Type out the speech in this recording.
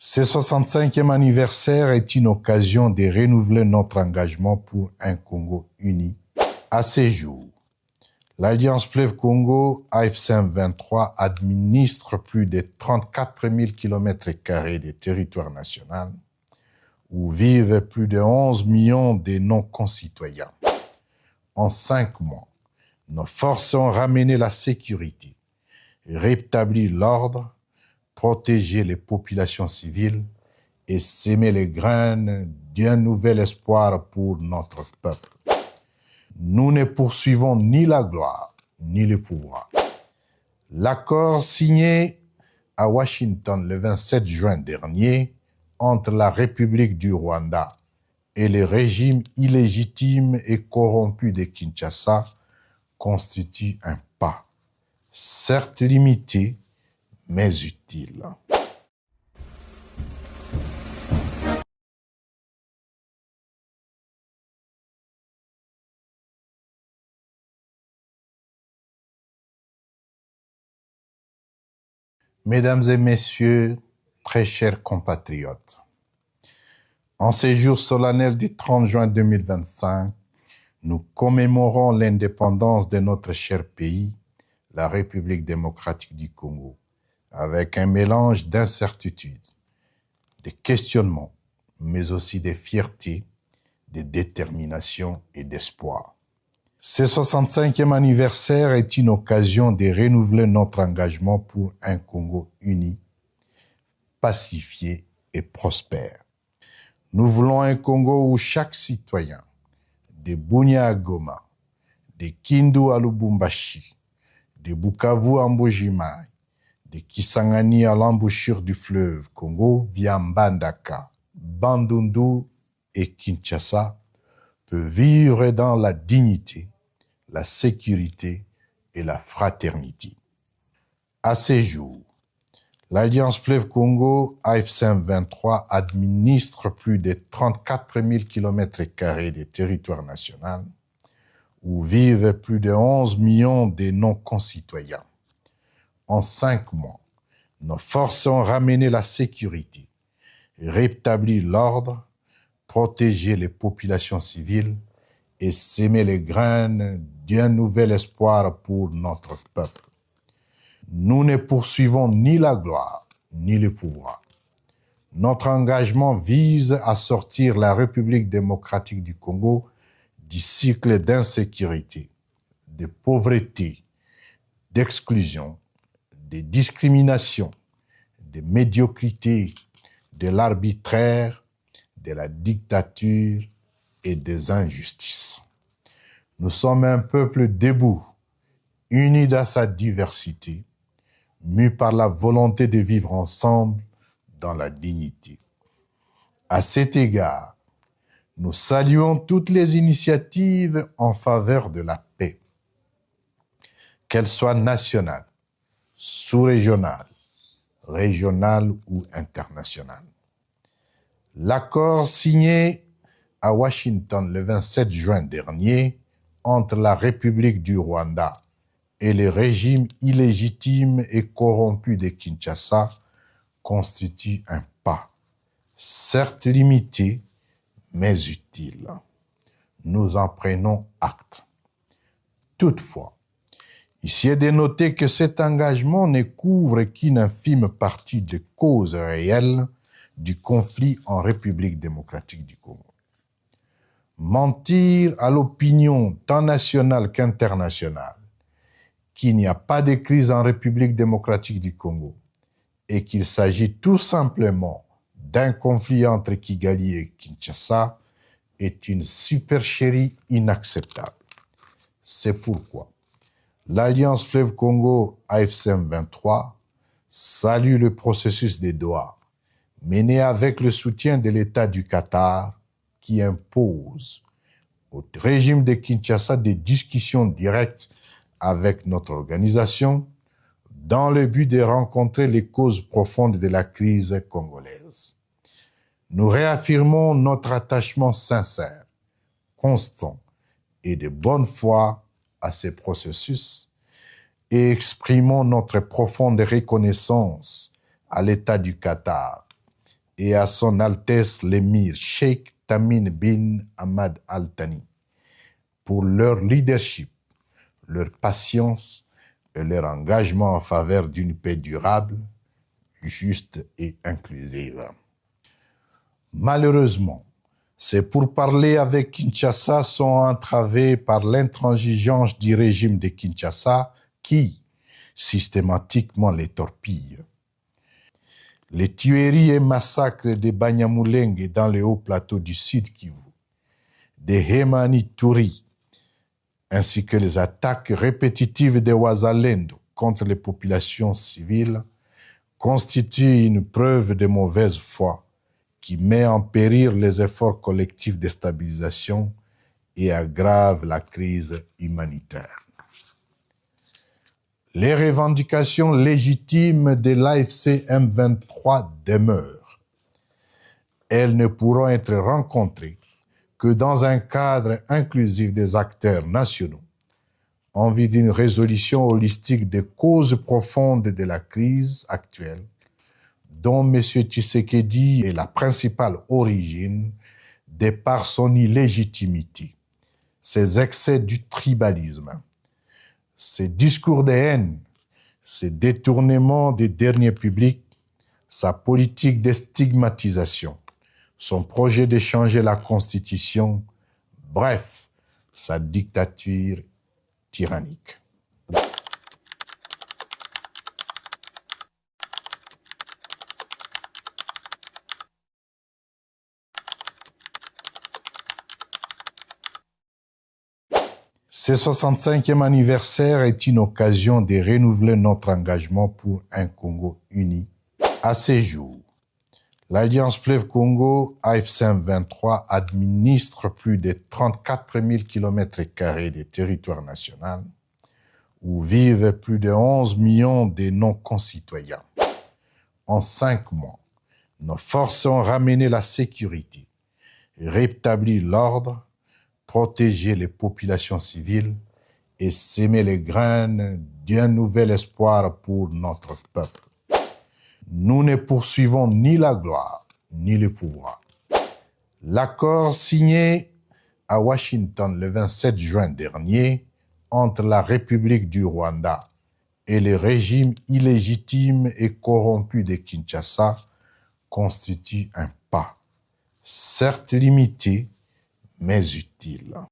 Ce 65e anniversaire est une occasion de renouveler notre engagement pour un Congo uni. À ces jours, l'Alliance Fleuve Congo AFC/M23 administre plus de 34 000 km² de territoire national où vivent plus de 11 millions de non-concitoyens. En 5 mois, nos forces ont ramené la sécurité, rétabli l'ordre, protégé les populations civiles et sémé les graines d'un nouvel espoir pour notre peuple. Nous ne poursuivons ni la gloire, ni le pouvoir. L'accord signé à Washington le 27 juin dernier entre la République du Rwanda et le régime illégitime et corrompu de Kinshasa constitue un pas, certes limité, mais utile. Mesdames et messieurs, très chers compatriotes, en ces jours solennels du 30 juin 2025, nous commémorons l'indépendance de notre cher pays, la République démocratique du Congo, avec un mélange d'incertitudes, de questionnements, mais aussi de fierté, de détermination et d'espoir. Ce 65e anniversaire est une occasion de renouveler notre engagement pour un Congo uni, pacifié et prospère. Nous voulons un Congo où chaque citoyen, de Bunia à Goma, de Kindu à Lubumbashi, de Bukavu à Mbujimai, de Kisangani à l'embouchure du fleuve Congo via Mbandaka, Bandundu et Kinshasa, peut vivre dans la dignité, la sécurité et la fraternité. À ces jours, l'Alliance Fleuve Congo AFC/M23 administre plus de 34 000 km² de territoire national où vivent plus de 11 millions de non-concitoyens. En 5 mois, nos forces ont ramené la sécurité, rétabli l'ordre, protégé les populations civiles et sémé les graines d'un nouvel espoir pour notre peuple. Nous ne poursuivons ni la gloire, ni le pouvoir. Notre engagement vise à sortir la République démocratique du Congo du cycle d'insécurité, de pauvreté, d'exclusion, de discrimination, de médiocrité, de l'arbitraire, de la dictature et des injustices. Nous sommes un peuple debout, uni dans sa diversité, mû par la volonté de vivre ensemble dans la dignité. À cet égard, nous saluons toutes les initiatives en faveur de la paix, qu'elles soient nationales, sous-régionales, régionales ou internationales. L'accord signé à Washington le 27 juin dernier entre la République du Rwanda et le régime illégitime et corrompu de Kinshasa constitue un pas, certes limité, mais utile. Nous en prenons acte. Toutefois, ici est de noter que cet engagement ne couvre qu'une infime partie des causes réelles du conflit en République démocratique du Congo. Mentir à l'opinion tant nationale qu'internationale qu'il n'y a pas de crise en République démocratique du Congo et qu'il s'agit tout simplement d'un conflit entre Kigali et Kinshasa est une supercherie inacceptable. C'est pourquoi l'Alliance Fleuve Congo AFC/M23 salue le processus de Doha mené avec le soutien de l'État du Qatar qui impose au régime de Kinshasa des discussions directes avec notre organisation dans le but de rencontrer les causes profondes de la crise congolaise. Nous réaffirmons notre attachement sincère, constant et de bonne foi à ces processus et exprimons notre profonde reconnaissance à l'État du Qatar et à son Altesse l'émir Sheikh Tamim bin Hamad Al Thani pour leur leadership, leur patience et leur engagement en faveur d'une paix durable, juste et inclusive. Malheureusement, ces pourparlers avec Kinshasa sont entravés par l'intransigeance du régime de Kinshasa qui, systématiquement, les torpille. Les tueries et massacres de Banyamulenge dans les hauts plateaux du Sud Kivu, de Hemani Touri, ainsi que les attaques répétitives de Wazalendo contre les populations civiles constituent une preuve de mauvaise foi qui met en péril les efforts collectifs de stabilisation et aggrave la crise humanitaire. Les revendications légitimes de l'AFC M23 demeurent. Elles ne pourront être rencontrées que dans un cadre inclusif des acteurs nationaux, en vue d'une résolution holistique des causes profondes de la crise actuelle, dont M. Tshisekedi est la principale origine, de par son illégitimité, ses excès du tribalisme, ses discours de haine, ses détournements des deniers publics, sa politique de stigmatisation, son projet de changer la Constitution, bref, sa dictature tyrannique. Ce 65e anniversaire est une occasion de renouveler notre engagement pour un Congo uni. À ces jours, l'Alliance Fleuve Congo, AFC M23, administre plus de 34 000 km² de territoire national, où vivent plus de 11 millions de non-concitoyens. En 5 mois, nos forces ont ramené la sécurité, rétabli l'ordre, protéger les populations civiles et s'aimer les graines d'un nouvel espoir pour notre peuple. Nous ne poursuivons ni la gloire, ni le pouvoir. L'accord signé à Washington le 27 juin dernier entre la République du Rwanda et le régime illégitime et corrompu de Kinshasa constitue un pas, certes limité, mais utile.